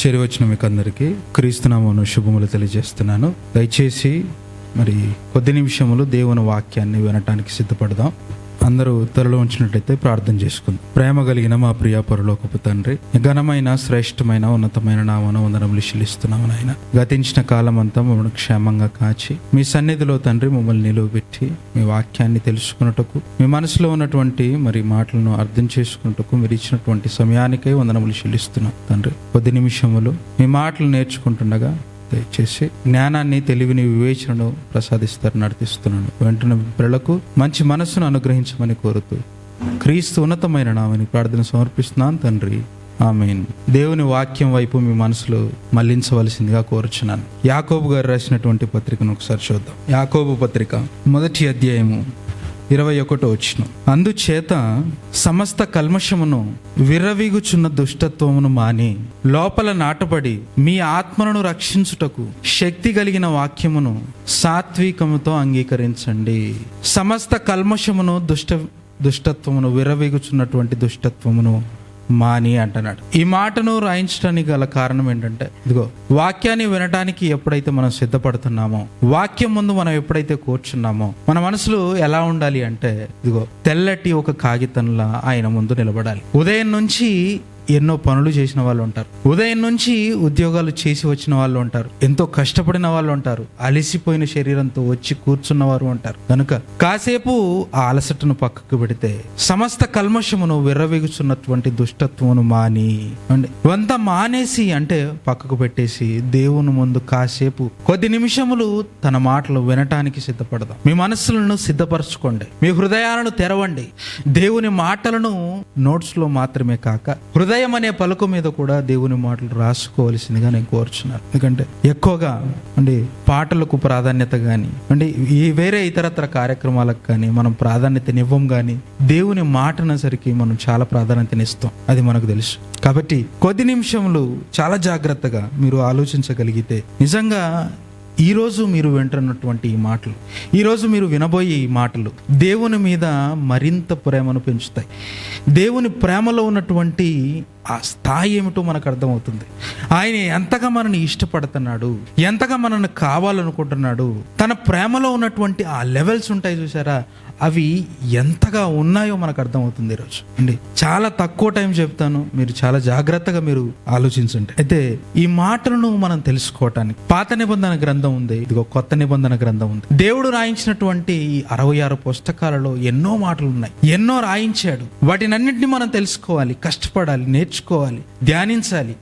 చేరివచ్చిన మీకు అందరికీ క్రీస్తునామమున శుభములు తెలియజేస్తున్నాను. దయచేసి మరి కొద్ది నిమిషములు దేవుని వాక్యాన్ని వినటానికి సిద్ధపడదాం. అందరూ తలలో ఉంచినట్లయితే ప్రార్థన చేసుకుందాం. ప్రేమ కలిగిన మా ప్రియ పరలోకపు తండ్రి, ఘనమైన శ్రేష్టమైన ఉన్నతమైన నామమున వందనములు చెల్లిస్తున్నాము నాయన. గతించిన కాలం అంతా మమ్మల్ని క్షేమంగా కాచి మీ సన్నిధిలో తండ్రి మమ్మల్ని నిలువబెట్టి మీ వాక్యాన్ని తెలుసుకున్నటకు, మీ మనసులో ఉన్నటువంటి మరి మాటలను అర్థం చేసుకున్నటకు మీరు ఇచ్చినటువంటి సమయానికై వందనములు చెల్లిస్తున్నాం తండ్రి. కొద్ది నిమిషములు మీ మాటలు నేర్చుకుంటుండగా దయచేసి జ్ఞానాన్ని, తెలివిని, వివేచనను ప్రసాదిస్తారు నడిపిస్తున్నాను. వెంటనే పిల్లలకు మంచి మనస్సును అనుగ్రహించమని కోరుతూ క్రీస్తు ఉన్నతమైన నామని ప్రార్థన సమర్పిస్తున్నాను తండ్రి, ఆమేన్. దేవుని వాక్యం వైపు మీ మనసులో మళ్లించవలసిందిగా కోరుచున్నాను. యాకోబు గారు రాసినటువంటి పత్రికను ఒకసారి చూద్దాం. యాకోబు పత్రిక 1వ అధ్యాయము 21వ వచనం. అందుచేత సమస్త కల్మషమును, విర్రవీగుచున్న దుష్టత్వమును మాని లోపల నాటబడి మీ ఆత్మలను రక్షించుటకు శక్తి కలిగిన వాక్యమును సాత్వికముతో అంగీకరించండి. సమస్త కల్మషమును, దుష్టత్వమును, విర్రవీగుచున్నటువంటి దుష్టత్వమును మాని అంటున్నాడు. ఈ మాటను రాయించడానికి గల కారణం ఏంటంటే, ఇదిగో వాక్యాన్ని వినడానికి ఎప్పుడైతే మనం సిద్ధపడుతున్నామో, వాక్యం ముందు మనం ఎప్పుడైతే కూర్చున్నామో, మన మనసులో ఎలా ఉండాలి అంటే, ఇదిగో తెల్లటి ఒక కాగితంలా ఆయన ముందు నిలబడాలి. ఉదయం నుంచి ఎన్నో పనులు చేసిన వాళ్ళు ఉంటారు, ఉదయం నుంచి ఉద్యోగాలు చేసి వచ్చిన వాళ్ళు ఉంటారు, ఎంతో కష్టపడిన వాళ్ళు ఉంటారు, అలసిపోయిన శరీరంతో వచ్చి కూర్చున్న వారు ఉంటారు. కనుక కాసేపు ఆ అలసటను పక్కకు పెడితే సమస్త కల్మషమును, విర్రవీగుచున్నటువంటి దుష్టత్వమును మాని వంత మానేసి అంటే పక్కకు పెట్టేసి దేవుని ముందు కాసేపు కొద్ది నిమిషములు తన మాటలు వినటానికి సిద్ధపడదాం. మీ మనస్సులను సిద్ధపరచుకోండి, మీ హృదయాలను తెరవండి. దేవుని మాటలను నోట్స్ లో మాత్రమే కాక హృదయం అనే పలుకు మీద కూడా దేవుని మాటలు రాసుకోవాల్సిందిగా నేను కోరుచున్నాను. ఎందుకంటే ఎక్కువగా పాటలకు ప్రాధాన్యత కానీ ఈ వేరే ఇతరత్ర కార్యక్రమాలకు కానీ మనం ప్రాధాన్యతనివ్వం, కానీ దేవుని మాటనసరికి మనం చాలా ప్రాధాన్యతనిస్తాం, అది మనకు తెలుసు. కాబట్టి కొద్ది నిమిషములు చాలా జాగ్రత్తగా మీరు ఆలోచించగలిగితే నిజంగా ఈరోజు మీరు వింటున్నటువంటి ఈ మాటలు, ఈరోజు మీరు వినబోయే ఈ మాటలు దేవుని మీద మరింత ప్రేమను పెంచుతాయి. దేవుని ప్రేమలో ఉన్నటువంటి ఆ స్థాయి ఏమిటో మనకు అర్థమవుతుంది. ఆయన ఎంతగా మనల్ని ఇష్టపడుతున్నాడు, ఎంతగా మనల్ని కావాలనుకుంటున్నాడు, తన ప్రేమలో ఉన్నటువంటి ఆ లెవెల్స్ ఉంటాయి చూసారా, అవి ఎంతగా ఉన్నాయో మనకు అర్థమవుతుంది ఈరోజు. చాలా తక్కువ టైం చెప్తాను, మీరు చాలా జాగ్రత్తగా మీరు ఆలోచించండి. అయితే ఈ మాటలను మనం తెలుసుకోవటానికి పాత నిబంధన గ్రంథం ఉంది, ఇదిగో కొత్త నిబంధన గ్రంథం ఉంది. దేవుడు రాయించినటువంటి ఈ 66 పుస్తకాలలో ఎన్నో మాటలు ఉన్నాయి, ఎన్నో రాయించాడు. వాటినన్నింటినీ మనం తెలుసుకోవాలి, కష్టపడాలి, నేర్చుకోవాలి, ధ్యానించాలి.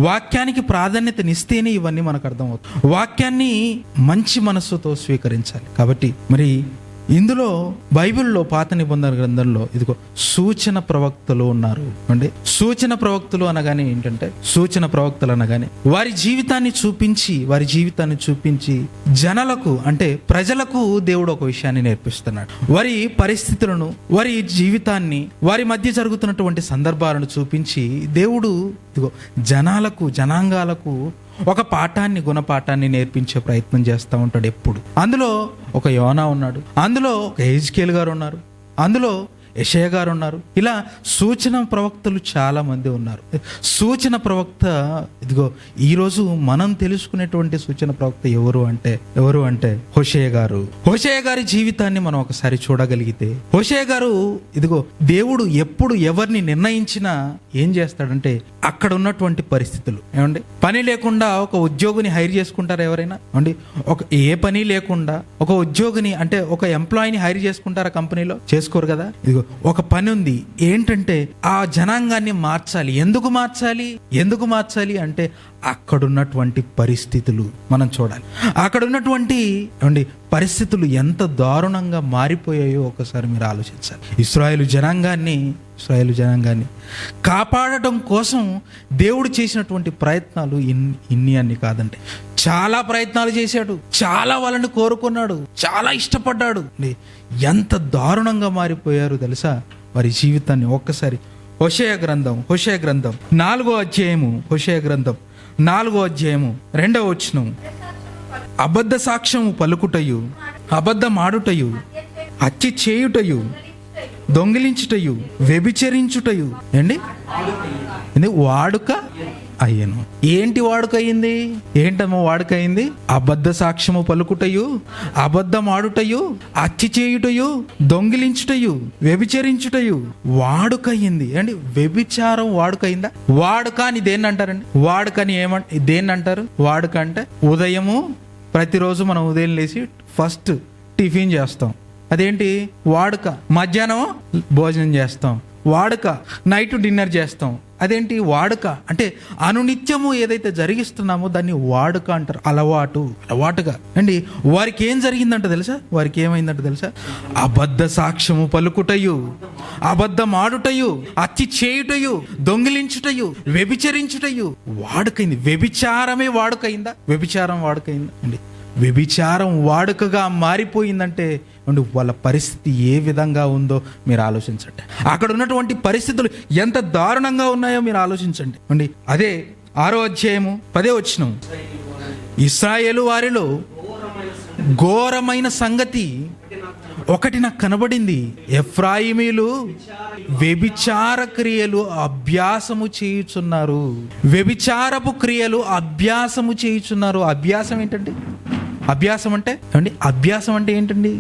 వాక్యానికి ప్రాధాన్యతనిస్తేనే ఇవన్నీ మనకు అర్థమవుతుంది. వాక్యాన్ని మంచి మనస్సుతో స్వీకరించాలి. కాబట్టి మరి ఇందులో బైబిల్లో పాత నిబంధన గ్రంథంలో ఇదిగో సూచన ప్రవక్తలు ఉన్నారు. సూచన ప్రవక్తలు అనగానే ఏంటంటే, సూచన ప్రవక్తలు అనగానే వారి జీవితాన్ని చూపించి జనాలకు అంటే ప్రజలకు దేవుడు ఒక విషయాన్ని నేర్పిస్తున్నాడు. వారి పరిస్థితులను, వారి జీవితాన్ని, వారి మధ్య జరుగుతున్నటువంటి సందర్భాలను చూపించి దేవుడు ఇదిగో జనాంగాలకు ఒక గుణపాఠాన్ని నేర్పించే ప్రయత్నం చేస్తూ ఉంటాడు ఎప్పుడు. అందులో ఒక యోనా ఉన్నాడు, అందులో ఒక హెజ్కేల్ గారు ఉన్నారు, అందులో యెషయా గారు ఉన్నారు. ఇలా సూచన ప్రవక్తలు చాలా మంది ఉన్నారు. సూచన ప్రవక్త ఇదిగో ఈరోజు మనం తెలుసుకునేటువంటి సూచన ప్రవక్త ఎవరు అంటే హోషేయ గారు. హోషేయ గారి జీవితాన్ని మనం ఒకసారి చూడగలిగితే, హోషేయ గారు ఇదిగో దేవుడు ఎప్పుడు ఎవరిని నిర్ణయించినా ఏం చేస్తాడంటే, అక్కడ ఉన్నటువంటి పరిస్థితులు పని లేకుండా ఒక ఉద్యోగిని హైర్ చేసుకుంటారా ఎవరైనా? ఏ పని లేకుండా ఒక ఉద్యోగిని అంటే ఒక ఎంప్లాయీని హైర్ చేసుకుంటారా కంపెనీలో? చేసుకోరు కదా. ఇదిగో ఒక పని ఉంది, ఏంటంటే ఆ జనాంగాన్ని మార్చాలి. ఎందుకు మార్చాలి అంటే అక్కడున్నటువంటి పరిస్థితులు మనం చూడాలి. అక్కడ ఉన్నటువంటి పరిస్థితులు ఎంత దారుణంగా మారిపోయాయో ఒకసారి మీరు ఆలోచించాలి. ఇశ్రాయేలు జనాంగాన్ని కాపాడటం కోసం దేవుడు చేసినటువంటి ప్రయత్నాలు అన్ని కాదండి, చాలా ప్రయత్నాలు చేశాడు, చాలా వాళ్ళని కోరుకున్నాడు, చాలా ఇష్టపడ్డాడు. ఎంత దారుణంగా మారిపోయారు తెలుసా వారి జీవితాన్ని. ఒక్కసారి హోషేయ గ్రంథం 4వ అధ్యాయము, హోషేయ గ్రంథం 4వ అధ్యాయము 2వ వచనం. అబద్ధ సాక్ష్యము పలుకుటయు, అబద్ధమాడుటయు, హత్య చేయుటయు, దొంగిలించుటయు, వ్యభిచరించుటయు వాడుక అయ్యను. ఏంటి వాడుక అయింది? ఏంటమ్మా వాడుక అయింది? అబద్ధ సాక్ష్యము పలుకుటయు, అబద్ధం ఆడుటయు, హత్య చేయుటయు, దొంగిలించుటయు, వ్యభిచరించుటయు వాడుక అయింది అండి. వ్యభిచారం వాడుక అయిందా? వాడుక అని దేన్ని అంటారండి? వాడుకని దేన్ని అంటారు? వాడుక అంటే ఉదయము, ప్రతిరోజు మనం ఉదయం లేచి ఫస్ట్ టిఫిన్ చేస్తాం, అదేంటి? వాడుక. మధ్యాహ్నం భోజనం చేస్తాం, వాడుక. నైట్ డిన్నర్ చేస్తాం, అదేంటి? వాడుక. అంటే అనునిత్యము ఏదైతే జరిగిస్తున్నామో దాన్ని వాడుక అంటారు. అలవాటుగా అండి. వారికి ఏం జరిగిందంట తెలుసా? వారికి ఏమైందంట తెలుసా? అబద్ధ సాక్ష్యము పలుకుటయు, అబద్ధం ఆడుటయు, హత్య చేయుటయు, దొంగిలించుటయు, వ్యభిచరించుటయు వాడుకైంది. వ్యభిచారమే వాడుకైందా? వ్యభిచారం వాడుకైందా అండి? వ్యభిచారం వాడుకగా మారిపోయిందంటే వాళ్ళ పరిస్థితి ఏ విధంగా ఉందో మీరు ఆలోచించండి. అక్కడ ఉన్నటువంటి పరిస్థితులు ఎంత దారుణంగా ఉన్నాయో మీరు ఆలోచించండి అండి. అదే 6వ అధ్యాయము 10వ వచనం, ఇశ్రాయేలు వారిలో ఘోరమైన సంగతి ఒకటి నాకు కనబడింది. ఎఫ్రాయిమీలు వ్యభిచార క్రియలు అభ్యాసము చేయుచున్నారు. వ్యభిచారపు క్రియలు అభ్యాసము చేయుచున్నారు. అభ్యాసం ఏంటండి? అభ్యాసం అంటే అండి, అభ్యాసం అంటే ఏంటండి?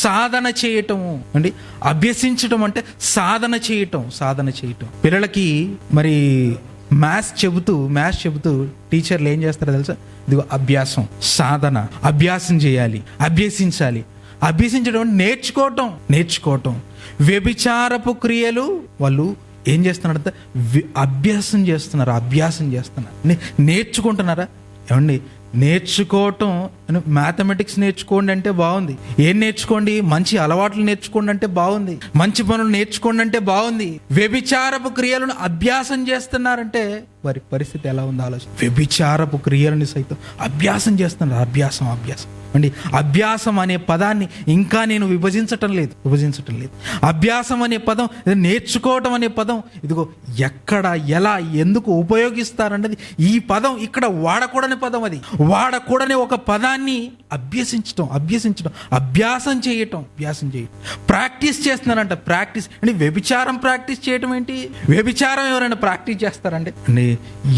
సాధన చేయటము అండి. అభ్యసించటం అంటే సాధన చేయటం. పిల్లలకి మరి మ్యాథ్స్ చెబుతూ టీచర్లు ఏం చేస్తారో తెలుసా? ఇదిగో అభ్యాసం, సాధన, అభ్యాసం చేయాలి, అభ్యసించాలి. అభ్యసించడం అంటే నేర్చుకోవటం. వ్యభిచారపు క్రియలు వాళ్ళు ఏం చేస్తున్నారంటే అభ్యాసం చేస్తున్నారు. నేర్చుకుంటున్నారా ఏమండి? నేర్చుకోవటం, మ్యాథమెటిక్స్ నేర్చుకోండి అంటే బాగుంది. ఏం నేర్చుకోండి? మంచి అలవాట్లు నేర్చుకోండి అంటే బాగుంది. మంచి పనులు నేర్చుకోండి అంటే బాగుంది. వ్యభిచారపు క్రియలను అభ్యాసం చేస్తున్నారంటే వారి పరిస్థితి ఎలా ఉందో ఆలోచన. వ్యభిచారపు క్రియలను సైతం అభ్యాసం చేస్తున్నారు. అభ్యాసం అండి. అభ్యాసం అనే పదాన్ని ఇంకా నేను విభజించటం లేదు. అభ్యాసం అనే పదం, నేర్చుకోవటం అనే పదం ఇదిగో ఎక్కడ, ఎలా, ఎందుకు ఉపయోగిస్తారన్నది ఈ పదం ఇక్కడ వాడకూడని పదం. అది వాడకూడని ఒక పదాన్ని అభ్యసించటం, అభ్యాసం చేయటం. ప్రాక్టీస్ చేస్తున్నారంట. ప్రాక్టీస్ అంటే వ్యభిచారం ప్రాక్టీస్ చేయటం ఏంటి? వ్యభిచారం ఎవరైనా ప్రాక్టీస్ చేస్తారండి? అంటే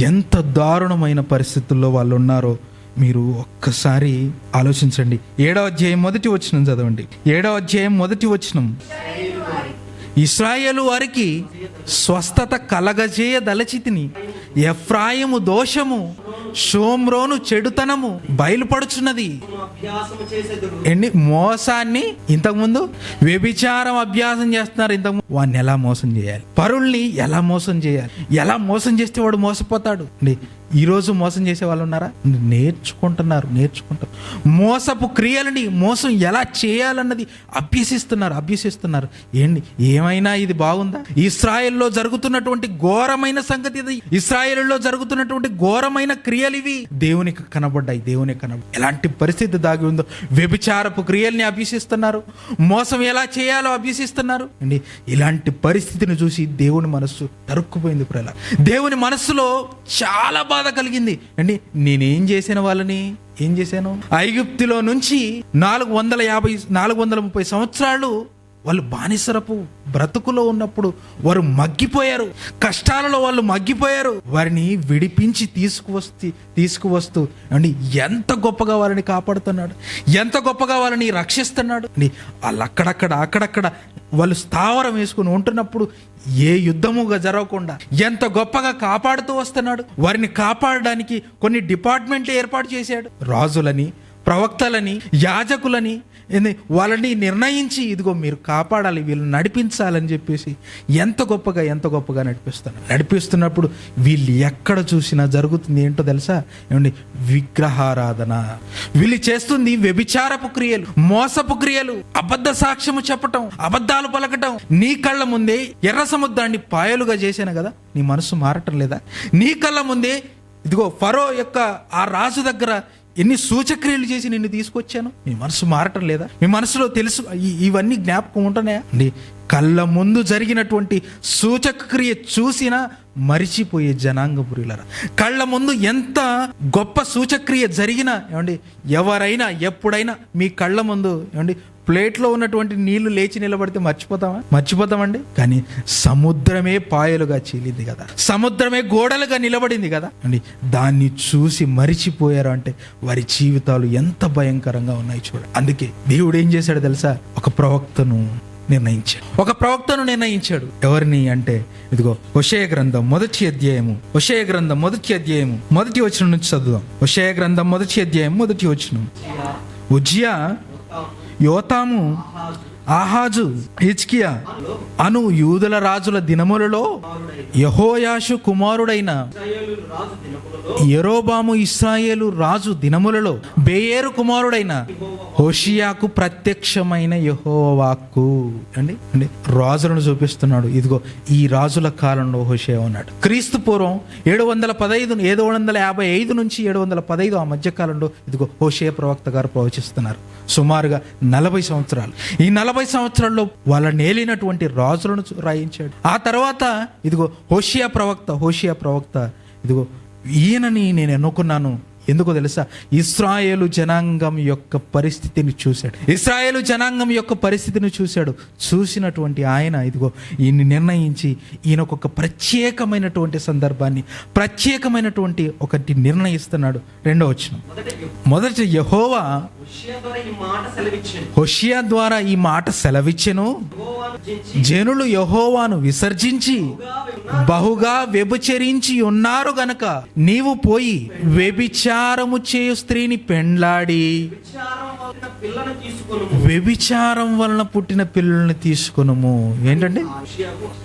ఎంత దారుణమైన పరిస్థితుల్లో వాళ్ళు ఉన్నారో మీరు ఒక్కసారి ఆలోచించండి. 7వ అధ్యాయం 1వ వచనం చదవండి. 7వ అధ్యాయం 1వ వచనం, ఇశ్రాయేలు వారికి స్వస్థత కలగజేయదలచితిని, ఎఫ్రాయిము దోషము, షోమ్రోను చెడుతనము బయలుపడుచున్నది. మోసాన్ని ఇంతకుముందు వ్యభిచారం అభ్యాసం చేస్తున్నారు. ఇంతకుముందు వాడిని ఎలా మోసం చేయాలి, పరుల్ని ఎలా మోసం చేయాలి, ఎలా మోసం చేస్తే వాడు మోసపోతాడు. ఈరోజు మోసం చేసే వాళ్ళు ఉన్నారా? నేర్చుకుంటున్నారు. మోసపు క్రియలని, మోసం ఎలా చేయాలన్నది అభ్యసిస్తున్నారు. ఏమైనా ఇది బాగుందా? ఇశ్రాయేల్లో జరుగుతున్నటువంటి ఘోరమైన సంగతి ఇది. ఇశ్రాయేల్లో జరుగుతున్నటువంటి ఘోరమైన క్రియలు ఇవి దేవునికి కనబడ్డాయి. ఎలాంటి పరిస్థితి దాగి ఉందో. వ్యభిచారపు క్రియల్ని అభ్యసిస్తున్నారు. మోసం ఎలా చేయాలో అభ్యసిస్తున్నారు అండి. ఇలాంటి పరిస్థితిని చూసి దేవుని మనస్సు తరుక్కుపోయింది. దేవుని మనస్సులో చాలా బాధ కలిగింది అండి. నేనేం చేశాను? వాళ్ళని ఏం చేశాను? ఐగుప్తులో నుంచి 430 సంవత్సరాలు వాళ్ళు బానిసరపు బ్రతుకులో ఉన్నప్పుడు వారు మగ్గిపోయారు. కష్టాలలో వాళ్ళు మగ్గిపోయారు. వారిని విడిపించి తీసుకువస్తూ అండి ఎంత గొప్పగా వారిని కాపాడుతున్నాడు, ఎంత గొప్పగా వారిని రక్షిస్తున్నాడు. వాళ్ళు అక్కడక్కడ వాళ్ళు స్థావరం వేసుకుని ఉంటున్నప్పుడు ఏ యుద్ధముగా జరగకుండా ఎంత గొప్పగా కాపాడుతూ వస్తున్నాడు. వారిని కాపాడడానికి కొన్ని డిపార్ట్మెంట్లు ఏర్పాటు చేశాడు. రాజులని, ప్రవక్తలని, యాజకులని వాళ్ళని నిర్ణయించి ఇదిగో మీరు కాపాడాలి, వీళ్ళు నడిపించాలని చెప్పేసి ఎంత గొప్పగా నడిపిస్తున్నప్పుడు వీళ్ళు ఎక్కడ చూసినా జరుగుతుంది ఏంటో తెలుసా? ఏమండి? విగ్రహారాధన. వీళ్ళు చేస్తుంది వ్యభిచారపు క్రియలు, మోసపు క్రియలు, అబద్ధ సాక్ష్యము చెప్పటం, అబద్ధాలు పలకటం. నీ కళ్ళ ముందే ఎర్ర సముద్రాన్ని పాయలుగా చేశాను కదా, నీ మనసు మారటం లేదా? నీ కళ్ళ ముందే ఇదిగో ఫరో యొక్క ఆ రాజు దగ్గర ఎన్ని సూచక్రియలు చేసి నిన్ను తీసుకొచ్చాను, మీ మనసు మారటం లేదా? మీ మనసులో తెలుసు ఇవన్నీ జ్ఞాపకం ఉంటున్నాయా? కళ్ళ ముందు జరిగినటువంటి సూచక క్రియ చూసినా మరిచిపోయే జనాంగపురులారా. కళ్ళ ముందు ఎంత గొప్ప సూచక్రియ జరిగినా ఏమండి, ఎవరైనా ఎప్పుడైనా మీ కళ్ళ ముందు ఏమండి ప్లేట్లో ఉన్నటువంటి నీళ్లు లేచి నిలబడితే మర్చిపోతామండి. కానీ సముద్రమే పాయలుగా చీలింది కదా, సముద్రమే గోడలుగా నిలబడింది కదా అండి. దాన్ని చూసి మరిచిపోయారు అంటే వారి జీవితాలు ఎంత భయంకరంగా ఉన్నాయి చూడండి. అందుకే దేవుడు ఏం చేశాడు తెలుసా? ఒక ప్రవక్తను నిర్ణయించాడు. ఎవరిని అంటే ఇదిగో హోషేయ గ్రంథం మొదటి అధ్యాయము మొదటి వచనం నుంచి చదువుదాం. హోషేయ గ్రంథం మొదటి అధ్యాయం మొదటి వచనం. ఉజ్జియా, యోతాము, ఆహాజు, హిజ్కియా అను యూదుల రాజుల దినములలో యెహోయాషు కుమారుడైన యెరోబాము ఇశ్రాయేలు రాజు దినములలో బెయేరు కుమారుడైన హోషియాకు ప్రత్యక్షమైన యెహోవా వాక్కు అండి. రాజులను చూపిస్తున్నాడు. ఇదిగో ఈ రాజుల కాలంలో హోషేయ ఉన్నాడు. క్రీస్తు పూర్వం 755 నుంచి 715 ఆ మధ్య కాలంలో ఇదిగో హోషేయ ప్రవక్త గారు ప్రవచిస్తున్నారు. సుమారుగా 40 సంవత్సరాలు. ఈ 40 సంవత్సరాల్లో వాళ్ళని ఏలినటువంటి రాజులను రాయించాడు. ఆ తర్వాత ఇదిగో హోషియా ప్రవక్త ఇదిగో ఈయనని నేను ఎన్నుకున్నాను. ఎందుకో తెలుసా? ఇశ్రాయేలు జనాంగం యొక్క పరిస్థితిని చూశాడు. చూసినటువంటి ఆయన ఇదిగో ఈయన్ని నిర్ణయించి ఈయనకు ఒక ప్రత్యేకమైనటువంటి సందర్భాన్ని, ప్రత్యేకమైనటువంటి ఒకటి నిర్ణయిస్తున్నాడు. 2వ వచనం. మొదట యెహోవా హోషియా ద్వారా ఈ మాట సెలవిచ్చెను, జనులు యెహోవాను విసర్జించి బహుగా వ్యభిచరించి ఉన్నారు గనక నీవు పోయి వ్యభిచారము చేయు స్త్రీని పెండ్లాడి వ్యభిచారం వలన పుట్టిన పిల్లల్ని తీసుకొనుము. ఏంటంటే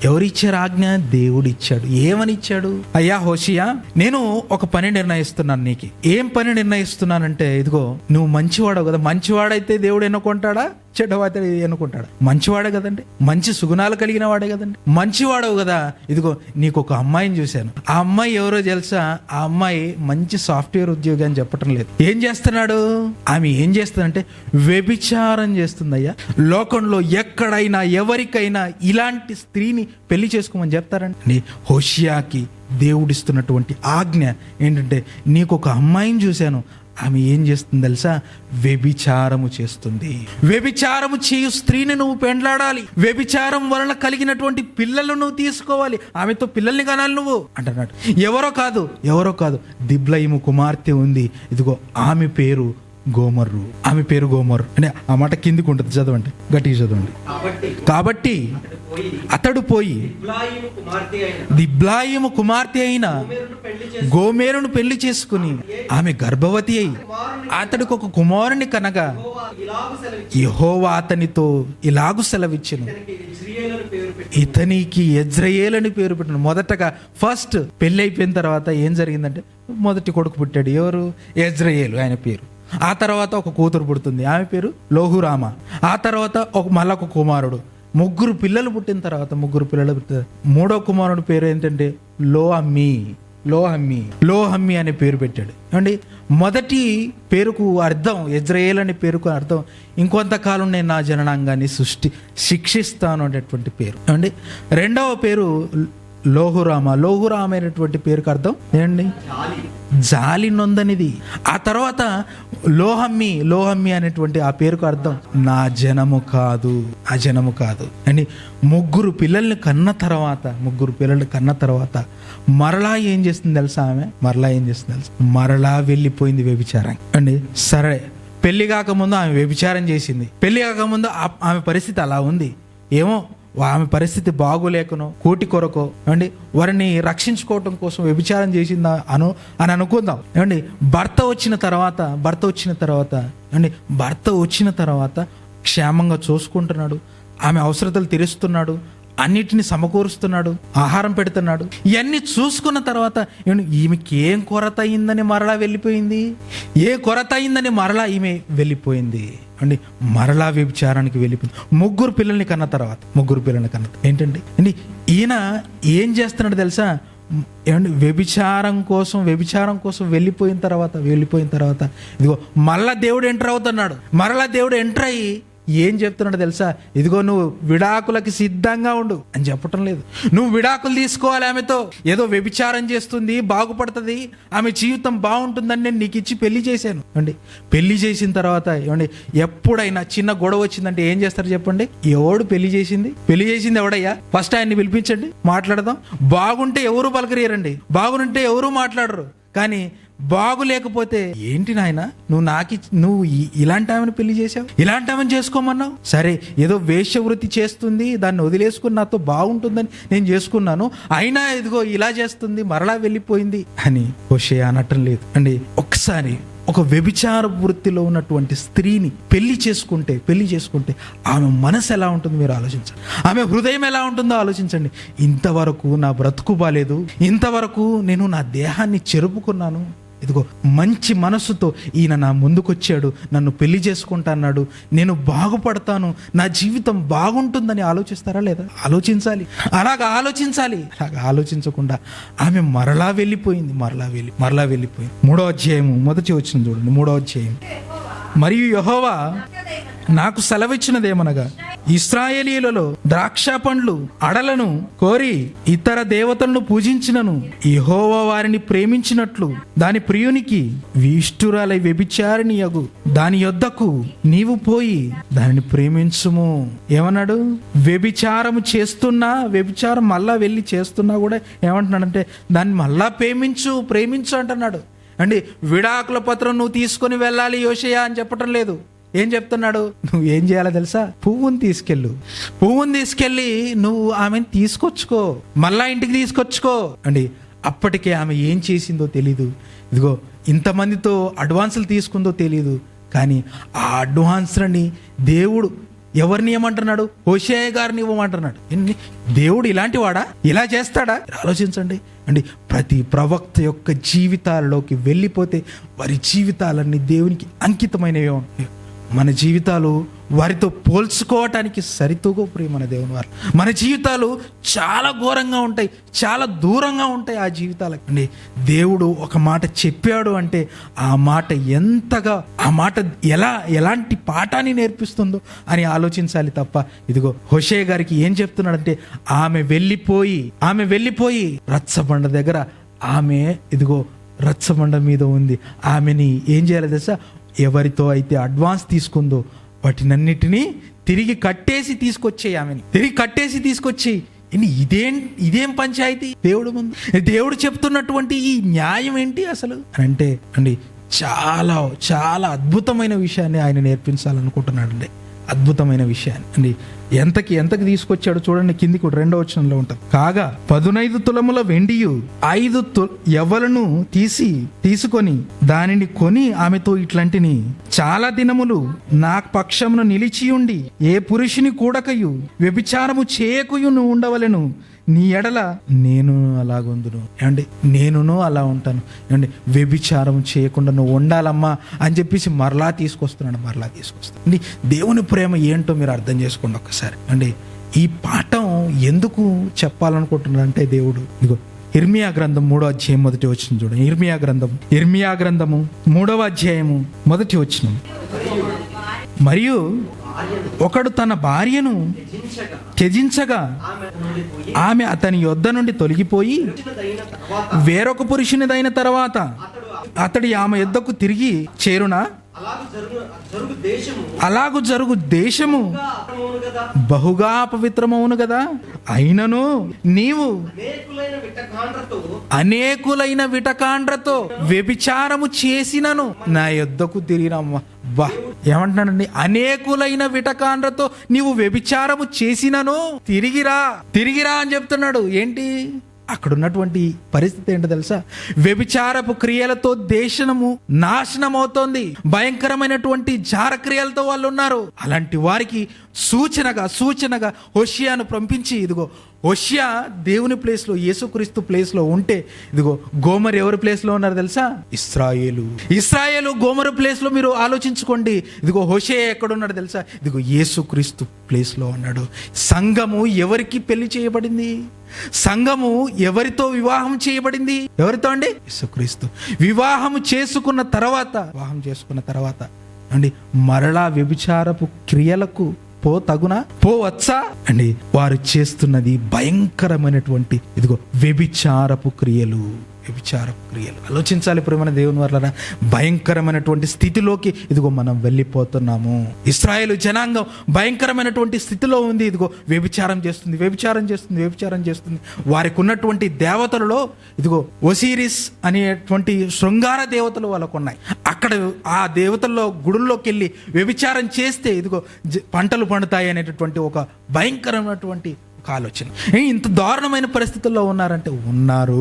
ఎవరిచ్చారు ఆజ్ఞ? దేవుడు ఇచ్చాడు. ఏమని ఇచ్చాడు? అయ్యా హోషియా, నేను ఒక పని నిర్ణయిస్తున్నాను నీకు. ఏం పని నిర్ణయిస్తున్నానంటే ఇదిగో నువ్వు మంచివాడవు కదా. మంచివాడైతే దేవుడు ఎన్నుకుంటాడా? చెడ్డవాడు ఎన్నుకుంటాడు? మంచివాడే కదండి, మంచి సుగుణాలు కలిగిన వాడే కదండి, మంచివాడవు కదా. ఇదిగో నీకు ఒక అమ్మాయిని చూశాను. ఆ అమ్మాయి ఎవరో తెలుసా? ఆ అమ్మాయి మంచి సాఫ్ట్వేర్ ఉద్యోగి అని చెప్పటం లేదు. ఏం చేస్తున్నాడు? ఆమె ఏం చేస్తుందంటే వ్యభిచారం చేస్తుందయ్యా. లోకంలో ఎక్కడైనా ఎవరికైనా ఇలాంటి స్త్రీని పెళ్లి చేసుకోమని చెప్తారండి. హోషియాకి దేవుడిస్తున్నటువంటి ఆజ్ఞ ఏంటంటే నీకు ఒక అమ్మాయిని చూశాను, ఆమె ఏం చేస్తుంది తెలుసా? వ్యభిచారము చేస్తుంది. వ్యభిచారము చేయు స్త్రీని నువ్వు పెండ్లాడాలి. వ్యభిచారం వలన కలిగినటువంటి పిల్లలు నువ్వు తీసుకోవాలి. ఆమెతో పిల్లల్ని కనాలి నువ్వు అంటున్నాడు. ఎవరో కాదు, దిబ్లయిము కుమార్తె ఉంది. ఇదిగో ఆమె పేరు గోమర్రు. అంటే ఆ మాట కిందికి ఉంటుంది. చదవండి, గట్టిగా చదవండి. కాబట్టి అతడు పోయి దిబ్లాయిము కుమార్తె అయిన గోమెరును పెళ్లి చేసుకుని ఆమె గర్భవతి అయి అతడికి ఒక కుమారుని కనగా యెహోవా అతనితో ఇలాగు సెలవిచ్చెను, ఇతనికి యెజ్రెయేలు అని పేరు పెట్టిన. మొదటగా ఫస్ట్ పెళ్లి అయిపోయిన తర్వాత ఏం జరిగిందంటే మొదటి కొడుకు పుట్టాడు. ఎవరు? యెజ్రెయేలు ఆయన పేరు. ఆ తర్వాత ఒక కూతురు పుడుతుంది, ఆమె పేరు లోహురామ. ఆ తర్వాత మళ్ళీ ఒక కుమారుడు. 3 పిల్లలు పుట్టిన తర్వాత మూడో కుమారుడు పేరు ఏంటంటే లోహమ్మి అనే పేరు పెట్టాడు. ఏమండి, మొదటి పేరుకు అర్థం యెజ్రెయేలు అనే పేరుకు అర్థం ఇంకొంతకాలం నేను నా జననాంగాన్ని శిక్షిస్తాను అనేటువంటి పేరు. ఏమండి, రెండవ పేరు లోహురామ అనేటువంటి పేరుకు అర్థం ఏంటి? జాలి నొందనిది. ఆ తర్వాత లోహమ్మి అనేటువంటి ఆ పేరుకు అర్థం నా జనము కాదు, అజనము కాదు అని. 3 పిల్లల్ని కన్న తర్వాత మరలా ఏం చేస్తుంది తెలుసా? మరలా వెళ్ళిపోయింది వ్యభిచారం అండి. సరే, పెళ్లి కాకముందు ఆమె వ్యభిచారం చేసింది. పెళ్లి కాకముందు ఆమె పరిస్థితి అలా ఉంది. ఏమో ఆమె పరిస్థితి బాగోలేకనో కోటి కొరకో ఏమండి వారిని రక్షించుకోవటం కోసం వ్యభిచారం చేసిందా అని అనుకుందాం. ఏమండి, భర్త వచ్చిన తర్వాత క్షేమంగా చూసుకుంటున్నాడు, ఆమె అవసరతలు తీరుస్తున్నాడు, అన్నిటిని సమకూరుస్తున్నాడు, ఆహారం పెడుతున్నాడు. ఇవన్నీ చూసుకున్న తర్వాత ఈమెకి ఏం కొరత అయిందని మరలా వెళ్ళిపోయింది. ఈమె వెళ్ళిపోయింది అండి. మరలా వ్యభిచారానికి వెళ్ళిపోయింది. 3 పిల్లల్ని కన్న తర్వాత ఏంటండి అండి, ఈయన ఏం చేస్తున్నాడు తెలుసా? ఏమండి, వ్యభిచారం కోసం వెళ్ళిపోయిన తర్వాత ఇదిగో మరలా దేవుడు ఎంటర్ అవుతున్నాడు. మరలా దేవుడు ఎంటర్ అయ్యి ఏం చెప్తున్నాడు తెలుసా? ఇదిగో నువ్వు విడాకులకి సిద్ధంగా ఉండు అని చెప్పటం లేదు. నువ్వు విడాకులు తీసుకోవాలి ఆమెతో, ఏదో వ్యభిచారం చేస్తుంది బాగుపడుతుంది, ఆమె జీవితం బాగుంటుందని నేను నీకు ఇచ్చి పెళ్లి చేశాను అండి. పెళ్లి చేసిన తర్వాత ఏమండి, ఎప్పుడైనా చిన్న గొడవ వచ్చిందంటే ఏం చేస్తారు చెప్పండి? ఎవడు పెళ్లి చేసింది ఎవడయ్యా? ఫస్ట్ ఆయన్ని పిలిపించండి, మాట్లాడదాం. బాగుంటే ఎవరు పలకరియరండి, బాగుంటే ఎవరు మాట్లాడరు. కానీ బాగులేకపోతే ఏంటి నాయన నువ్వు ఇలాంటి ఆమెను పెళ్లి చేసావు, ఇలాంటి ఆమెను చేసుకోమన్నావు, సరే ఏదో వేశ్యవృత్తి చేస్తుంది దాన్ని వదిలేసుకుని నాతో బాగుంటుందని నేను చేసుకున్నాను, అయినా ఇదిగో ఇలా చేస్తుంది, మరలా వెళ్ళిపోయింది అని హోషేయ అనటం లేదు అండి. ఒకసారి ఒక వ్యభిచార వృత్తిలో ఉన్నటువంటి స్త్రీని పెళ్లి చేసుకుంటే ఆమె మనసు ఎలా ఉంటుందో మీరు ఆలోచించండి, ఆమె హృదయం ఎలా ఉంటుందో ఆలోచించండి. ఇంతవరకు నా బ్రతుకు బాలేదు, ఇంతవరకు నేను నా దేహాన్ని చెరుపుకున్నాను, ఇదిగో మంచి మనస్సుతో ఈయన నా ముందుకొచ్చాడు, నన్ను పెళ్లి చేసుకుంటా అన్నాడు, నేను బాగుపడతాను, నా జీవితం బాగుంటుందని ఆలోచిస్తారా లేదా? ఆలోచించాలి. అలాగా ఆలోచించకుండా ఆమె మరలా వెళ్ళిపోయింది. 3వ అధ్యాయము మొదటి వచనం చూడండి. 3వ అధ్యాయం. మరియు యెహోవా నాకు సెలవిచ్చినదేమనగా, ఇశ్రాయేలీయులలో ద్రాక్ష పండ్లు అడలను కోరి ఇతర దేవతలను పూజించినను యెహోవా వారిని ప్రేమించినట్లు దాని ప్రియునికి ఇష్టురాలై వ్యభిచారిణి యగు దాని యొద్దకు నీవు పోయి దానిని ప్రేమించుము. ఏమన్నాడు? వ్యభిచారం మళ్ళా వెళ్ళి చేస్తున్నా కూడా ఏమంటున్నాడంటే దాన్ని మళ్ళా ప్రేమించు అంటున్నాడు అండి. విడాకుల పత్రం నువ్వు తీసుకొని వెళ్ళాలి యోషేయ అని చెప్పటం లేదు. ఏం చెప్తున్నాడు? నువ్వు ఏం చేయాలో తెలుసా? పువ్వుని తీసుకెళ్ళి నువ్వు ఆమెను తీసుకొచ్చుకో, మళ్ళా ఇంటికి తీసుకొచ్చుకో అండి. అప్పటికే ఆమె ఏం చేసిందో తెలీదు, ఇదిగో ఇంతమందితో అడ్వాన్సులు తీసుకుందో తెలీదు. కానీ ఆ అడ్వాన్స్లని దేవుడు ఎవరిని ఇవ్వమంటున్నాడు? హోషేయ గారిని ఇవ్వమంటున్నాడు. దేవుడు ఇలాంటి వాడా? ఇలా చేస్తాడా? ఆలోచించండి అండి. ప్రతి ప్రవక్త యొక్క జీవితాలలోకి వెళ్ళిపోతే వారి జీవితాలన్నీ దేవునికి అంకితమైనవే ఉంటాయి. మన జీవితాలు వారితో పోల్చుకోవటానికి సరితూగో ప్రియమైన దేవుని వారు. మన జీవితాలు చాలా ఘోరంగా ఉంటాయి, చాలా దూరంగా ఉంటాయి ఆ జీవితాలకి. దేవుడు ఒక మాట చెప్పాడు అంటే ఆ మాట ఎలాంటి పాఠాన్ని నేర్పిస్తుందో అని ఆలోచించాలి తప్ప, ఇదిగో హోషేయ గారికి ఏం చెప్తున్నాడంటే, ఆమె వెళ్ళిపోయి రచ్చబండ దగ్గర ఆమె ఇదిగో రచ్చబండ మీద ఉంది. ఆమెని ఏం చేయాలి తెలుసా? ఎవరితో అయితే అడ్వాన్స్ తీసుకుందో వాటినన్నిటినీ తిరిగి కట్టేసి తీసుకొచ్చేయి. ఇదేం పంచాయతీ దేవుడు ముందు? దేవుడు చెప్తున్నటువంటి ఈ న్యాయం ఏంటి అసలు అంటే అండి, చాలా చాలా అద్భుతమైన విషయాన్ని ఆయన నేర్పించాలనుకుంటున్నాడు అండి. అద్భుతమైన విషయాన్ని అండి. ఎంతకి తీసుకొచ్చాడు చూడండి. కిందికి 2వ వచనంలో ఉంటుంది. కాగా 15 తులముల వెండియు 5 యవ్వలను తీసుకొని దానిని కొని ఆమెతో ఇట్లాంటిని, చాలా దినములు నా పక్షమును నిలిచియుండి ఏ పురుషుని కూడకయు వ్యభిచారము చేయకయు నువ్వు ఉండవలెను, నీ ఎడల నేను అలాగుందును. ఏమండి, నేనును అలా ఉంటాను. ఏమండి, వ్యభిచారం చేయకుండా నువ్వు ఉండాలమ్మా అని చెప్పేసి మరలా తీసుకొస్తాను. దేవుని ప్రేమ ఏంటో మీరు అర్థం చేసుకోండి ఒక్కసారి అండి. ఈ పాఠం ఎందుకు చెప్పాలనుకుంటున్నాడంటే దేవుడు, ఇదిగో ఇర్మియా గ్రంథం 3వ అధ్యాయం మొదటి వచనం చూడండి. ఇర్మియా గ్రంథము 3వ అధ్యాయము మొదటి వచనం. మరియు ఒకడు తన భార్యను త్యజించగా ఆమె అతని యొద్ద నుండి తొలగిపోయి వేరొక పురుషునిదైన తర్వాత అతడి ఆమె యొద్దకు తిరిగి చేరునా? అలాగు జరుగు దేశము బహుగా అపవిత్రమవును కదా. అయినను నీవు అనేకులైన విటకాండ్రతో వ్యభిచారము చేసినను నా యొద్దకు తిరిగినమ్మ. బా, ఏమంటున్నాడండి? అనేకులైన విటకాండ్రతో నీవు వ్యభిచారము చేసినను తిరిగిరా అని చెప్తున్నాడు. ఏంటి అక్కడ ఉన్నటువంటి పరిస్థితి ఏంటో తెలుసా? వ్యభిచారపు క్రియలతో దేశము నాశనం అవుతోంది. భయంకరమైనటువంటి జారక్రియలతో వాళ్ళు ఉన్నారు. అలాంటి వారికి సూచనగా హోషేయను పంపించి, ఇదిగో హోషేయ దేవుని ప్లేస్లో, యేసుక్రీస్తు ప్లేస్లో ఉంటే, ఇదిగో గోమరు ఎవరి ప్లేస్లో ఉన్నారు తెలుసా? ఇశ్రాయేలు గోమరు ప్లేస్లో మీరు ఆలోచించుకోండి. ఇదిగో హోషేయ ఎక్కడున్నాడు తెలుసా? ఇదిగో యేసుక్రీస్తు ప్లేస్లో ఉన్నాడు. సంఘము ఎవరికి పెళ్లి చేయబడింది? సంఘము ఎవరితో వివాహం చేయబడింది? ఎవరితో అండి? యేసుక్రీస్తు. వివాహం చేసుకున్న తర్వాత అండి మరలా వ్యభిచారపు క్రియలకు తగునా పోవచ్చా అండి? వారు చేస్తున్నది భయంకరమైనటువంటి ఇదిగో వ్యభిచారపు క్రియలు. ఆలోచించాలి ప్రియమైన దేవుని వల్ల, భయంకరమైనటువంటి స్థితిలోకి ఇదిగో మనం వెళ్ళిపోతున్నాము. ఇశ్రాయేలు జనాంగం భయంకరమైనటువంటి స్థితిలో ఉంది. ఇదిగో వ్యభిచారం చేస్తుంది. వారికి ఉన్నటువంటి దేవతలలో ఇదిగో ఒసిరిస్ అనేటువంటి శృంగార దేవతలు వాళ్ళకు ఉన్నాయి. అక్కడ ఆ దేవతల్లో గుడుల్లోకి వెళ్ళి వ్యభిచారం చేస్తే ఇదిగో పంటలు పండుతాయి అనేటటువంటి ఒక భయంకరమైనటువంటి ఆలోచన. ఇంత దారుణమైన పరిస్థితుల్లో ఉన్నారంటే ఉన్నారు.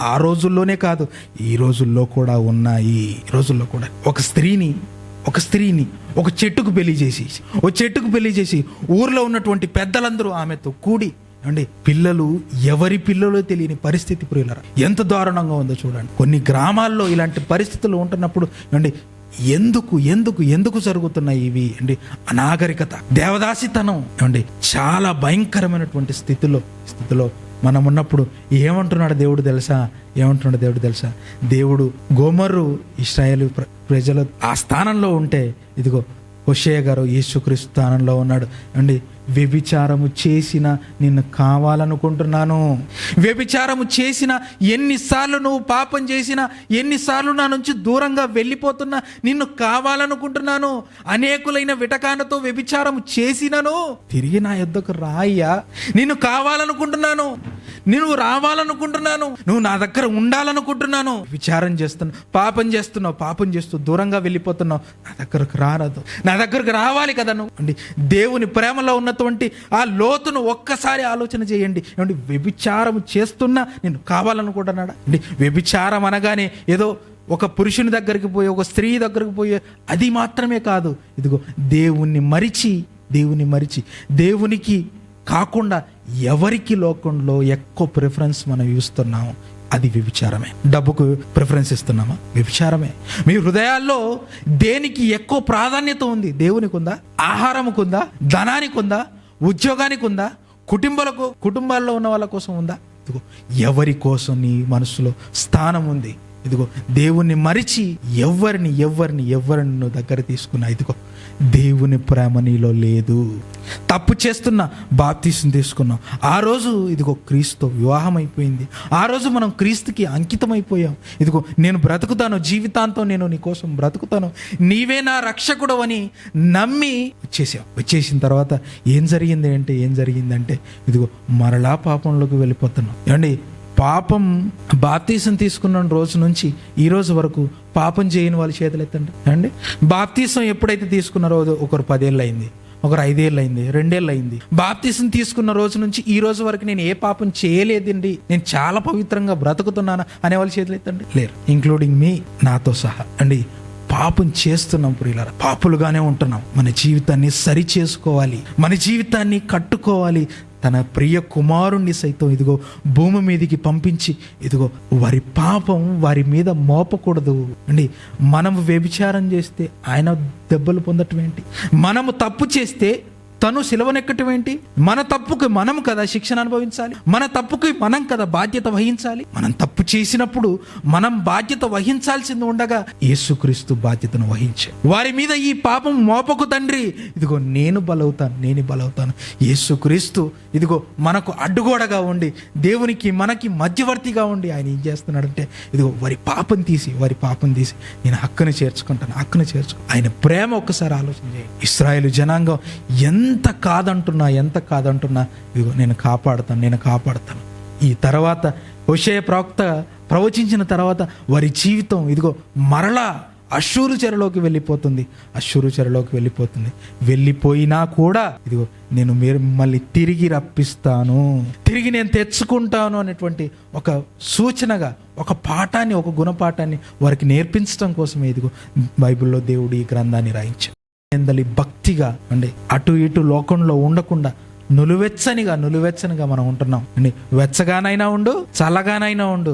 ఆ రోజుల్లోనే కాదు, ఈ రోజుల్లో కూడా ఉన్నాయి. ఈ రోజుల్లో కూడా ఒక స్త్రీని ఒక చెట్టుకు పెళ్లి చేసి ఊర్లో ఉన్నటువంటి పెద్దలందరూ ఆమెతో కూడి అండి పిల్లలు, ఎవరి పిల్లలు తెలియని పరిస్థితి ప్రియులారా, ఎంత దారుణంగా ఉందో చూడండి. కొన్ని గ్రామాల్లో ఇలాంటి పరిస్థితులు ఉంటున్నప్పుడు అండి ఎందుకు జరుగుతున్నాయి ఇవి అండి? అనాగరికత, దేవదాసితనం అండి, చాలా భయంకరమైనటువంటి స్థితిలో మనం ఉన్నప్పుడు ఏమంటున్నాడు దేవుడు తెలుసా? దేవుడు గోమర్రు ఇశ్రాయేలు ప్రజలు ఆ స్థానంలో ఉంటే ఇదిగో హోషేయ గారు యేసుక్రీస్తు స్థానంలో ఉన్నాడు అండి. వ్యభిచారము చేసిన నిన్ను కావాలనుకుంటున్నాను. వ్యభిచారము చేసిన, ఎన్నిసార్లు నువ్వు పాపం చేసినా, ఎన్నిసార్లు నా నుంచి దూరంగా వెళ్ళిపోతున్నా నిన్ను కావాలనుకుంటున్నాను. అనేకులైన విటకానతో వ్యభిచారము చేసినను తిరిగి నా యొద్దకు రాయ్యా. నిన్ను కావాలనుకుంటున్నాను, నువ్వు రావాలనుకుంటున్నాను, నువ్వు నా దగ్గర ఉండాలనుకుంటున్నాను. విచారం చేస్తున్నావు, పాపం చేస్తూ దూరంగా వెళ్ళిపోతున్నావు. నా దగ్గరకు రావాలి కదా నువ్వు అండి. దేవుని ప్రేమలో ఉన్నటువంటి ఆ లోతును ఒక్కసారి ఆలోచన చేయండి. ఏమండి, వ్యభిచారం చేస్తున్నా నేను కావాలనుకుంటున్నాడా అండి? వ్యభిచారం అనగానే ఏదో ఒక పురుషుని దగ్గరికి పోయి, ఒక స్త్రీ దగ్గరికి పోయి అది మాత్రమే కాదు. ఇదిగో దేవుణ్ణి మరిచి దేవునికి కాకుండా ఎవరికి లోకంలో ఎక్కువ ప్రిఫరెన్స్ మనం ఇస్తున్నాము, అది వ్యభిచారమే. డబ్బుకు ప్రిఫరెన్స్ ఇస్తున్నామా? వ్యభిచారమే. మీ హృదయాల్లో దేనికి ఎక్కువ ప్రాధాన్యత ఉంది? దేవునికి ఉందా? ఆహారముకు ఉందా? ధనానికి ఉందా? ఉద్యోగానికి ఉందా? కుటుంబాల్లో ఉన్న వాళ్ళ కోసం ఉందా? ఇదిగో ఎవరి కోసం నీ మనసులో స్థానం ఉంది? ఇదిగో దేవుణ్ణి మరిచి ఎవరిని నువ్వు దగ్గర తీసుకున్నా, ఇదిగో దేవుని ప్రేమ నీలో లేదు. తప్పు చేస్తున్నా బాప్తీసం తీసుకున్నాం. ఆ రోజు ఇదిగో క్రీస్తుతో వివాహం అయిపోయింది. ఆ రోజు మనం క్రీస్తుకి అంకితం అయిపోయాం. ఇదిగో నేను బ్రతుకుతాను, జీవితాంతం నేను నీ కోసం బ్రతుకుతాను, నీవే నా రక్షకుడు అని నమ్మి వచ్చేసిన తర్వాత ఏం జరిగిందంటే ఇదిగో మరలా పాపంలోకి వెళ్ళిపోతున్నాం. ఏమండి, పాపం బాప్తీసం తీసుకున్న రోజు నుంచి ఈ రోజు వరకు పాపం చేయని వాళ్ళ చేతులు ఎత్తండి అండి. బాప్తీసం ఎప్పుడైతే తీసుకున్న రోజు, ఒకరు 10 ఏళ్ళు అయింది, ఒకరు 5 ఏళ్ళు అయింది, 2 ఏళ్ళు అయింది. బాప్తీసం తీసుకున్న రోజు నుంచి ఈ రోజు వరకు నేను ఏ పాపం చేయలేదండి, నేను చాలా పవిత్రంగా బ్రతుకుతున్నాను అనే వాళ్ళ చేతులు ఎత్తండి. లేరు, ఇంక్లూడింగ్ మీ, నాతో సహా అండి. పాపం చేస్తున్నాం ప్రియులారా, పాపులుగానే ఉంటున్నాం. మన జీవితాన్ని సరి చేసుకోవాలి, మన జీవితాన్ని కట్టుకోవాలి. తన ప్రియ కుమారుణ్ణి సైతం ఇదిగో భూమి మీదకి పంపించి ఇదిగో వారి పాపం వారి మీద మోపకూడదు అండి. మనము వ్యభిచారం చేస్తే ఆయన దెబ్బలు పొందటం ఏంటి? మనము తప్పు చేస్తే తను సిలువనెక్కటం ఏంటి? మన తప్పుకి మనం కదా శిక్షణ అనుభవించాలి, మన తప్పుకి మనం కదా బాధ్యత వహించాలి. మనం తప్పు చేసినప్పుడు మనం బాధ్యత వహించాల్సింది ఉండగా యేసుక్రీస్తు బాధ్యతను వహించాడు. వారి మీద ఈ పాపం మోపకు తండ్రి, ఇదిగో నేను బలవుతాను. యేసుక్రీస్తు ఇదిగో మనకు అడ్డుగోడగా ఉండి, దేవునికి మనకి మధ్యవర్తిగా ఉండి ఆయన ఏం చేస్తున్నాడంటే ఇదిగో వారి పాపం తీసి నేను హక్కును చేర్చుకుంటాను. ఆయన ప్రేమ ఒక్కసారి ఆలోచన చేయండి. ఇశ్రాయేలు జనాంగం ఎంత కాదంటున్నా ఇదిగో నేను కాపాడుతాను. ఈ తర్వాత హోషేయ ప్రవక్త ప్రవచించిన తర్వాత వారి జీవితం ఇదిగో మరలా అష్షూరు చెరలోకి వెళ్ళిపోతుంది. వెళ్ళిపోయినా కూడా ఇదిగో నేను మిమ్మల్ని తిరిగి రప్పిస్తాను, తిరిగి నేను తెచ్చుకుంటాను అనేటువంటి ఒక సూచనగా, ఒక పాఠాన్ని, ఒక గుణపాఠాన్ని వారికి నేర్పించడం కోసమే ఇదిగో బైబిల్లో దేవుడు ఈ గ్రంథాన్ని రాయించాడు. భక్తిగా అండి అటు ఇటు లోకంలో ఉండకుండా నులువెచ్చనిగా మనం ఉంటున్నాం అండి. వెచ్చగానైనా ఉండు, చల్లగానైనా ఉండు,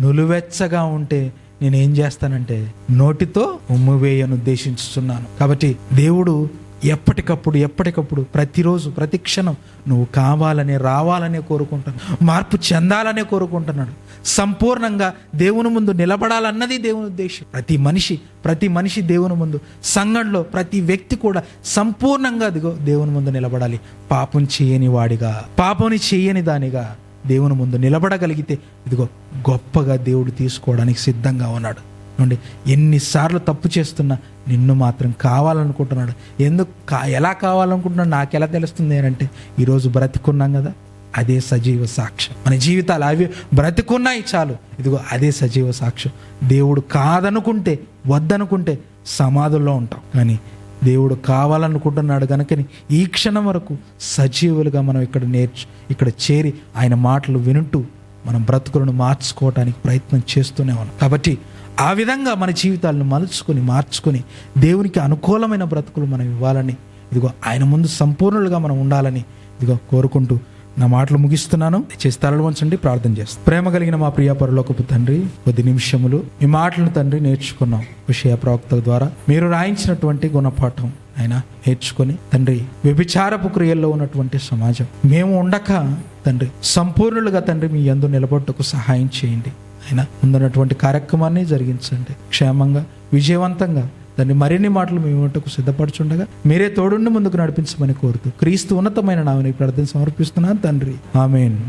నులువెచ్చగా ఉంటే నేనేం చేస్తానంటే నోటితో ఉమ్మివేయను ఉద్దేశించుతున్నాను. కాబట్టి దేవుడు ఎప్పటికప్పుడు ప్రతిరోజు ప్రతి క్షణం నువ్వు కావాలనే రావాలనే కోరుకుంటున్నాడు, మార్పు చెందాలనే కోరుకుంటున్నాడు, సంపూర్ణంగా దేవుని ముందు నిలబడాలన్నది దేవుని ఉద్దేశం. ప్రతి మనిషి దేవుని ముందు, సంఘంలో ప్రతి వ్యక్తి కూడా సంపూర్ణంగా దేవుని ముందు నిలబడాలి. పాపం చేయని దానిగా దేవుని ముందు నిలబడగలిగితే గొప్పగా దేవుడు తీసుకోవడానికి సిద్ధంగా ఉన్నాడు. ఎన్నిసార్లు తప్పు చేస్తున్నా నిన్ను మాత్రం కావాలనుకుంటున్నాడు. ఎలా కావాలనుకుంటున్నాడు నాకు ఎలా తెలుస్తుంది అంటే, ఈరోజు బ్రతికున్నాం కదా, అదే సజీవ సాక్ష్యం. మన జీవితాలు అవి బ్రతికున్నాయి చాలు, అదే సజీవ సాక్ష్యం. దేవుడు కాదనుకుంటే, వద్దనుకుంటే సమాధుల్లో ఉంటాం. కానీ దేవుడు కావాలనుకుంటున్నాడు కనుకని ఈ క్షణం వరకు సజీవులుగా మనం ఇక్కడ చేరి ఆయన మాటలు వింటూ మనం బ్రతుకులను మార్చుకోవటానికి ప్రయత్నం చేస్తూనే ఉన్నాం. కాబట్టి ఆ విధంగా మన జీవితాలను మార్చుకొని దేవునికి అనుకూలమైన బ్రతుకులు మనం ఇవ్వాలని, ఆయన ముందు సంపూర్ణులుగా మనం ఉండాలని కోరుకుంటూ నా మాటలు ముగిస్తున్నాను. చేసి తలలు వంచండి, ప్రార్థన చేస్తాను. ప్రేమ కలిగిన మా ప్రియ పరలోకపు తండ్రి, కొద్ది నిమిషములు మీ మాటలను తండ్రి నేర్చుకున్నాం. విషయ ప్రవక్త ద్వారా మీరు రాయించినటువంటి గుణపాఠం ఆయన నేర్చుకొని తండ్రి, వ్యభిచారపు క్రియల్లో ఉన్నటువంటి సమాజం మేము ఉండక తండ్రి సంపూర్ణులుగా తండ్రి మీ యందు నిలబొట్టుకు సహాయం చేయండి. ఆయన ముందున్నటువంటి కార్యక్రమాన్ని జరిగించండి క్షేమంగా, విజయవంతంగా. దాన్ని మరిన్ని మాటలు మీ వంటకు సిద్ధపరచుండగా మీరే తోడుండి ముందుకు నడిపించమని కోరుతూ క్రీస్తు ఉన్నతమైన నామమున ప్రార్థన సమర్పిస్తున్నాను తండ్రి. ఆమేన్.